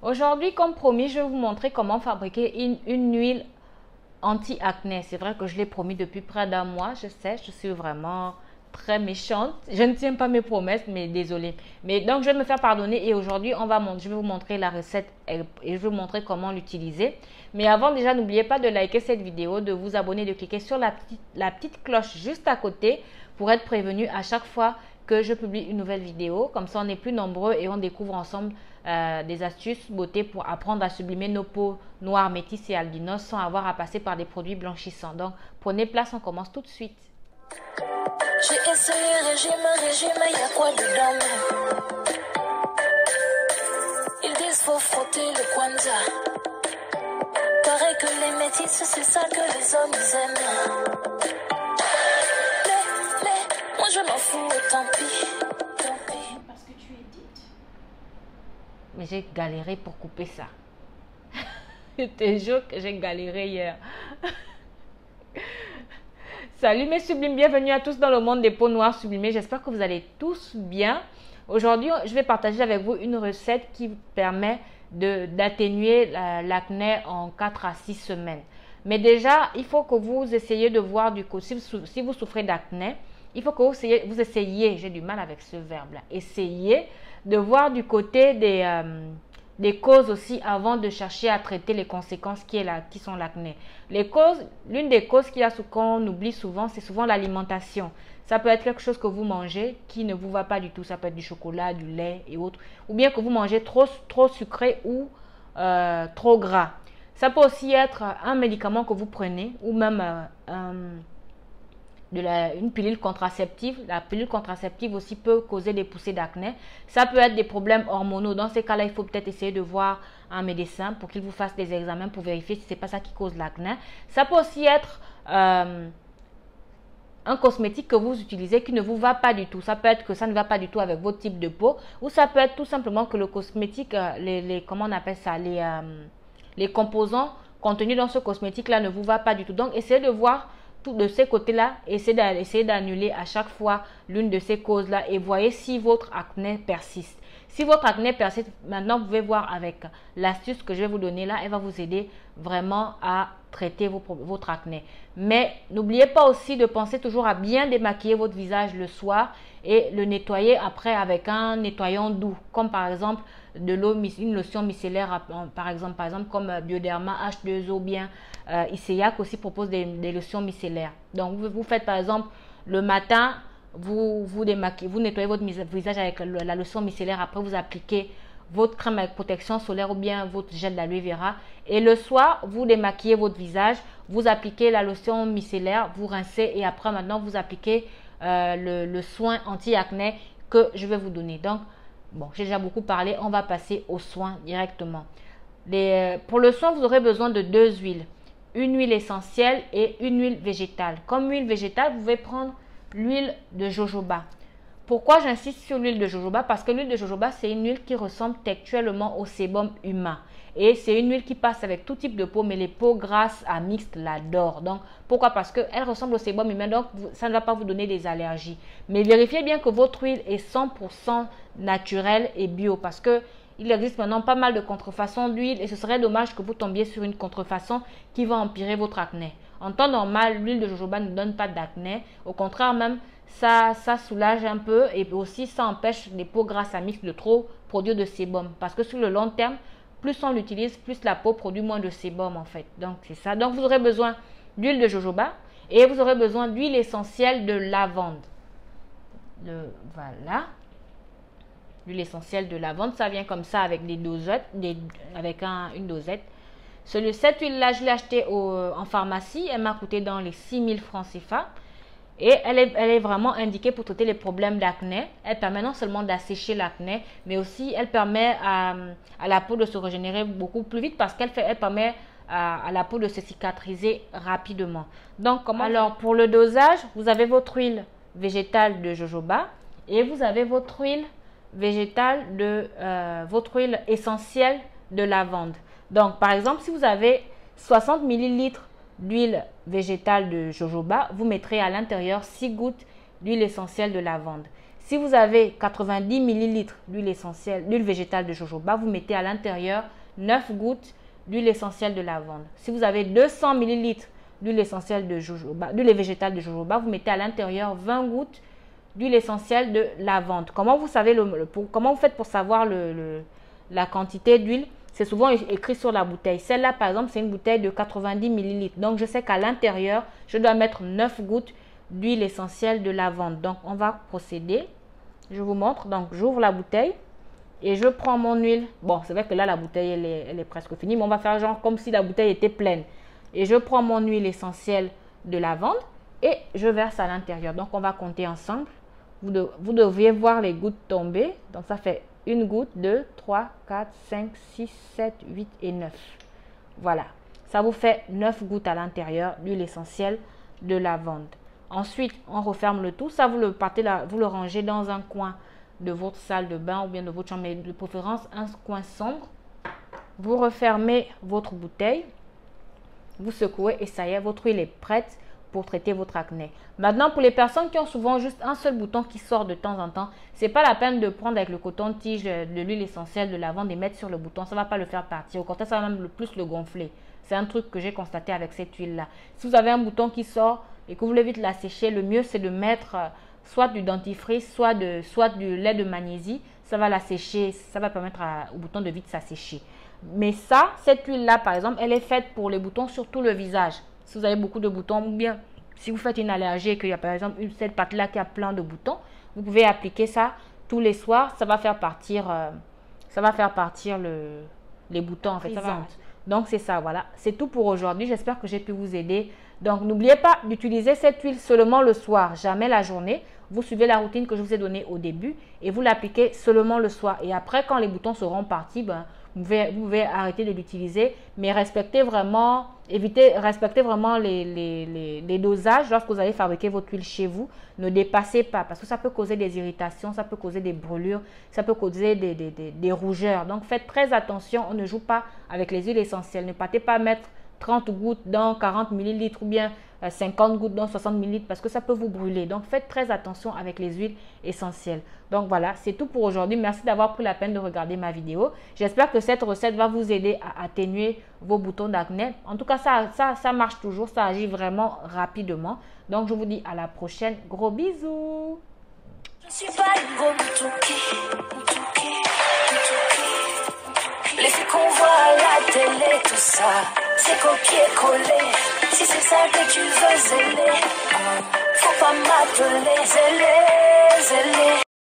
Aujourd'hui, comme promis, je vais vous montrer comment fabriquer une huile anti-acné. C'est vrai que je l'ai promis depuis près d'un mois, je sais, je suis vraiment très méchante. Je ne tiens pas mes promesses, mais désolée. Mais donc, je vais me faire pardonner et aujourd'hui, je vais vous montrer la recette et je vais vous montrer comment l'utiliser. Mais avant, déjà, n'oubliez pas de liker cette vidéo, de vous abonner, de cliquer sur la petite cloche juste à côté pour être prévenu à chaque fois que je publie une nouvelle vidéo. Comme ça, on est plus nombreux et on découvre ensemble des astuces beauté pour apprendre à sublimer nos peaux noires, métisses et albinos sans avoir à passer par des produits blanchissants. Donc, prenez place, on commence tout de suite. J'ai essayé régime, y a quoi dedans? Ils disent faut frotter le kwanza. Pareil que les métisses, c'est ça que les hommes aiment. Mais moi je m'en fous, tant pis. Parce que tu es dite. Mais j'ai galéré pour couper ça. Je te jure que j'ai galéré hier. Salut mes sublimes, bienvenue à tous dans le monde des peaux noires sublimées. J'espère que vous allez tous bien. Aujourd'hui, je vais partager avec vous une recette qui permet d'atténuer l'acné en 4 à 6 semaines. Mais déjà, il faut que vous essayiez de voir du coup, si vous souffrez d'acné, il faut que vous essayiez, j'ai du mal avec ce verbe-là, essayez de voir du côté des causes aussi avant de chercher à traiter les conséquences qui sont l'acné. L'une des causes qu'on oublie souvent, c'est souvent l'alimentation. Ça peut être quelque chose que vous mangez qui ne vous va pas du tout. Ça peut être du chocolat, du lait et autres. Ou bien que vous mangez trop sucré ou trop gras. Ça peut aussi être un médicament que vous prenez ou même une pilule contraceptive. La pilule contraceptive aussi peut causer des poussées d'acné. Ça peut être des problèmes hormonaux. Dans ces cas-là, il faut peut-être essayer de voir un médecin pour qu'il vous fasse des examens pour vérifier si ce n'est pas ça qui cause l'acné. Ça peut aussi être un cosmétique que vous utilisez qui ne vous va pas du tout. Ça peut être que ça ne va pas du tout avec votre type de peau ou ça peut être tout simplement que le cosmétique, comment on appelle ça, les composants contenus dans ce cosmétique-là ne vous va pas du tout. Donc, essayez de voir tout de ces côtés-là, essayez d'annuler à chaque fois l'une de ces causes-là et voyez si votre acné persiste. Si votre acné persiste, maintenant vous pouvez voir avec l'astuce que je vais vous donner là, elle va vous aider vraiment à traiter votre acné. Mais n'oubliez pas aussi de penser toujours à bien démaquiller votre visage le soir et le nettoyer après avec un nettoyant doux, comme par exemple de l'eau, une lotion micellaire, par exemple comme Bioderma, H2O, bien Iseyak aussi propose des lotions micellaires. Donc vous faites par exemple le matin, vous nettoyez votre visage avec la lotion micellaire, après vous appliquez votre crème avec protection solaire ou bien votre gel d'aloe vera et le soir vous démaquillez votre visage, vous appliquez la lotion micellaire, vous rincez et après maintenant vous appliquez le soin anti-acné que je vais vous donner. Donc bon, j'ai déjà beaucoup parlé, on va passer aux soins directement. Pour le soin, vous aurez besoin de 2 huiles, une huile essentielle et une huile végétale. Comme huile végétale, vous pouvez prendre l'huile de jojoba. Pourquoi j'insiste sur l'huile de jojoba? Parce que l'huile de jojoba, c'est une huile qui ressemble textuellement au sébum humain. Et c'est une huile qui passe avec tout type de peau, mais les peaux grasses à mixtes l'adorent. Donc, pourquoi? Parce qu'elle ressemble au sébum humain, donc ça ne va pas vous donner des allergies. Mais vérifiez bien que votre huile est 100% naturelle et bio, parce que il existe maintenant pas mal de contrefaçons d'huile et ce serait dommage que vous tombiez sur une contrefaçon qui va empirer votre acné. En temps normal, l'huile de jojoba ne donne pas d'acné. Au contraire même, ça soulage un peu et aussi ça empêche les peaux grasses à mixtes de trop produire de sébum. Parce que sur le long terme, plus on l'utilise, plus la peau produit moins de sébum en fait. Donc c'est ça. Donc vous aurez besoin d'huile de jojoba et vous aurez besoin d'huile essentielle de lavande. Voilà. L'huile essentielle de lavande, ça vient comme ça avec des dosettes, une dosette. Cette huile-là, je l'ai achetée en pharmacie. Elle m'a coûté dans les 6000 francs CFA. Et elle est vraiment indiquée pour traiter les problèmes d'acné. Elle permet non seulement d'assécher l'acné, mais aussi elle permet à la peau de se régénérer beaucoup plus vite parce qu'elle permet à la peau de se cicatriser rapidement. Donc, alors, pour le dosage, vous avez votre huile végétale de jojoba et vous avez votre huile votre huile essentielle de lavande. Donc, par exemple, si vous avez 60 ml d'huile végétale de jojoba, vous mettrez à l'intérieur 6 gouttes d'huile essentielle de lavande. Si vous avez 90 ml d'huile essentielle, d'huile végétale de jojoba, vous mettez à l'intérieur 9 gouttes d'huile essentielle de lavande. Si vous avez 200 ml d'huile essentielle de jojoba, d'huile végétale de jojoba, vous mettez à l'intérieur 20 gouttes d'huile essentielle de lavande. Comment vous savez comment vous faites pour savoir la quantité d'huile? C'est souvent écrit sur la bouteille. Celle-là, par exemple, c'est une bouteille de 90 ml. Donc, je sais qu'à l'intérieur, je dois mettre 9 gouttes d'huile essentielle de lavande. Donc, on va procéder. Je vous montre. Donc, j'ouvre la bouteille et je prends mon huile. Bon, c'est vrai que là, la bouteille, elle est presque finie, mais on va faire genre comme si la bouteille était pleine. Et je prends mon huile essentielle de lavande et je verse à l'intérieur. Donc, on va compter ensemble. Vous deviez voir les gouttes tomber. Donc, ça fait une goutte, 2, 3, 4, 5, 6, 7, 8 et 9. Voilà. Ça vous fait 9 gouttes à l'intérieur d'huile essentielle de lavande. Ensuite, on referme le tout. Ça, vous le rangez dans un coin de votre salle de bain ou bien de votre chambre, mais de préférence un coin sombre. Vous refermez votre bouteille. Vous secouez et ça y est, votre huile est prête pour traiter votre acné. Maintenant, pour les personnes qui ont souvent juste un seul bouton qui sort de temps en temps, c'est pas la peine de prendre avec le coton-tige de l'huile essentielle de lavande et mettre sur le bouton. Ça va pas le faire partir. Au contraire, ça va même plus le gonfler. C'est un truc que j'ai constaté avec cette huile-là. Si vous avez un bouton qui sort et que vous voulez vite la sécher, le mieux c'est de mettre soit du dentifrice, soit du lait de magnésie. Ça va la sécher, ça va permettre au bouton de vite s'assécher. Mais ça, cette huile-là, par exemple, elle est faite pour les boutons sur tout le visage. Si vous avez beaucoup de boutons ou bien si vous faites une allergie et qu'il y a par exemple cette pâte-là qui a plein de boutons, vous pouvez appliquer ça tous les soirs. Ça va faire partir, les boutons en fait. Donc c'est ça, voilà. C'est tout pour aujourd'hui. J'espère que j'ai pu vous aider. Donc n'oubliez pas d'utiliser cette huile seulement le soir, jamais la journée. Vous suivez la routine que je vous ai donnée au début et vous l'appliquez seulement le soir. Et après, quand les boutons seront partis, vous pouvez arrêter de l'utiliser, mais respectez vraiment les dosages lorsque vous allez fabriquer votre huile chez vous. Ne dépassez pas parce que ça peut causer des irritations, ça peut causer des brûlures, ça peut causer des rougeurs. Donc faites très attention, on ne joue pas avec les huiles essentielles. Ne partez pas mettre 30 gouttes dans 40 ml ou bien 50 gouttes dans 60 ml parce que ça peut vous brûler. Donc, faites très attention avec les huiles essentielles. Donc, voilà, c'est tout pour aujourd'hui. Merci d'avoir pris la peine de regarder ma vidéo. J'espère que cette recette va vous aider à atténuer vos boutons d'acné. En tout cas, ça marche toujours. Ça agit vraiment rapidement. Donc, je vous dis à la prochaine. Gros bisous. Je suis pas une gros les filles qu'on voit à la télé, tout ça, c'est copier-coller. Si c'est ça que tu veux, zélé, faut pas m'appeler zélé, zélé.